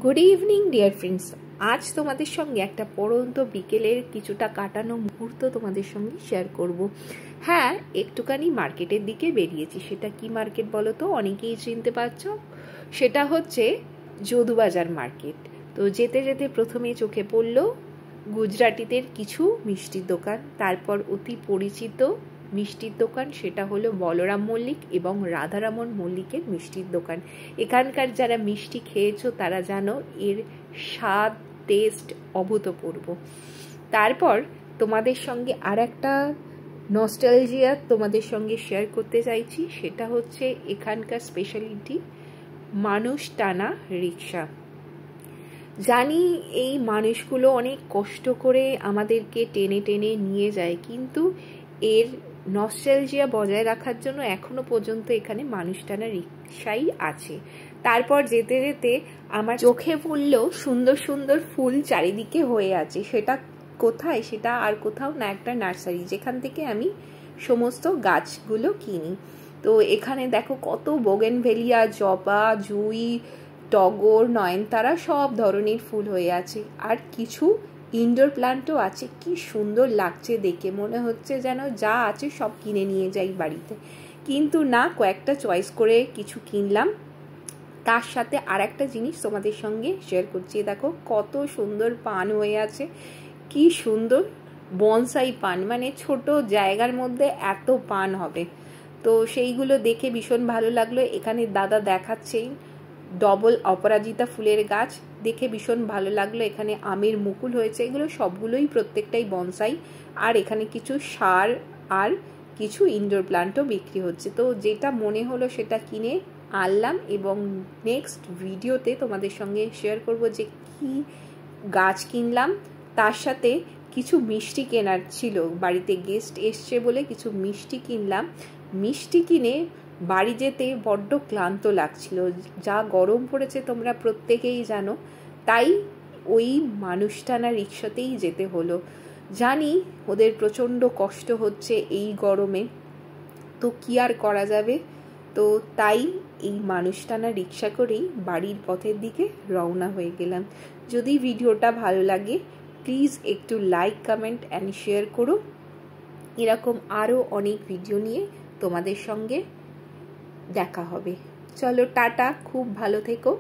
Good evening dear friends. আজ তোমাদের সঙ্গে একটা পড়ন্ত বিকেলের কিছুটা কাটানো মুহূর্ত তোমাদের সঙ্গে শেয়ার করব। হ্যাঁ, একটুখানি মার্কেটের দিকে বেরিয়েছি। সেটা কি মার্কেট বলো তো? অনেকেই চিনতে পারছো, সেটা হচ্ছে যদুবাজার মার্কেট। তো যেতে যেতে প্রথমে চোখে পড়লো গুজরাটিদের কিছু মিষ্টির দোকান, তারপর অতি পরিচিত মিষ্টির দোকান, সেটা হলো বলরাম মল্লিক এবং রাধারমন মল্লিকের মিষ্টির দোকান। এখানকার যারা মিষ্টি খেয়েছো তারা জানো এর স্বাদ, টেস্ট অভূতপূর্ব। তারপর তোমাদের সঙ্গে আর একটা নস্টালজিয়া তোমাদের সঙ্গে শেয়ার করতে চাইছি, সেটা হচ্ছে এখানকার স্পেশালিটি মানুষ টানা রিক্সা। জানি এই মানুষগুলো অনেক কষ্ট করে আমাদেরকে টেনে টেনে নিয়ে যায়, কিন্তু এর নস্টালজিয়া বজায় রাখার জন্য এখনো পর্যন্ত এখানে মানুষ টানা রিক্সাই আছে। তারপর যেতে যেতে আমার চোখে পড়ল সুন্দর সুন্দর ফুল চারিদিকে হয়ে আছে। সেটা কোথায়? সেটা আর কোথাও না, একটা নার্সারি, যেখান থেকে আমি সমস্ত গাছগুলো কিনি। তো এখানে দেখো কত বোগেনভেলিয়া, জবা, জুঁই, টগর, নয়নতারা সব ধরনের ফুল হয়ে আছে। আর কিছু ইনডোর প্ল্যান্টও আছে। কি সুন্দর লাগছে দেখে, মনে হচ্ছে যেন যা আছে সব কিনে নিয়ে যাই বাড়িতে। কিন্তু না, কয়েকটা চয়েস করে কিছু কিনলাম। তার সাথে আর একটা জিনিস তোমাদের সঙ্গে শেয়ার করছি। দেখো কত সুন্দর পান হয়ে আছে, কি সুন্দর বনসাই পান, মানে ছোট জায়গার মধ্যে এত পান হবে। তো সেইগুলো দেখে ভীষণ ভালো লাগলো। এখানে দাদা দেখাচ্ছেই ডবল অপরাজিতা ফুলের গাছ, দেখে ভীষণ ভালো লাগলো। এখানে আমের মুকুল হয়েছে, এগুলো সবগুলোই প্রত্যেকটাই বনসাই। আর এখানে কিছু সার আর কিছু ইনডোর প্ল্যান্টও বিক্রি হচ্ছে। তো যেটা মনে হলো সেটা কিনে আনলাম, এবং নেক্সট ভিডিওতে তোমাদের সঙ্গে শেয়ার করব যে কি গাছ কিনলাম। তার সাথে কিছু মিষ্টি কেনার ছিল, বাড়িতে গেস্ট এসছে বলে কিছু মিষ্টি কিনলাম। মিষ্টি কিনে বাড়ি যেতে বড্ড ক্লান্ত লাগছিল, যা গরম পড়েছে তোমরা প্রত্যেকেই জানো। তাই ওই মানুষ টানা রিক্সাতেই যেতে হলো। জানি ওদের প্রচণ্ড কষ্ট হচ্ছে এই গরমে, তো কি আর করা যাবে। তো তাই এই মানুষ টানা রিক্সা করেই বাড়ির পথের দিকে রওনা হয়ে গেলাম। যদি ভিডিওটা ভালো লাগে প্লিজ একটু লাইক, কমেন্ট অ্যান্ড শেয়ার করো। এরকম আরও অনেক ভিডিও নিয়ে তোমাদের সঙ্গে দেখা হবে। চলো টাটা, খুব ভালো থেকো।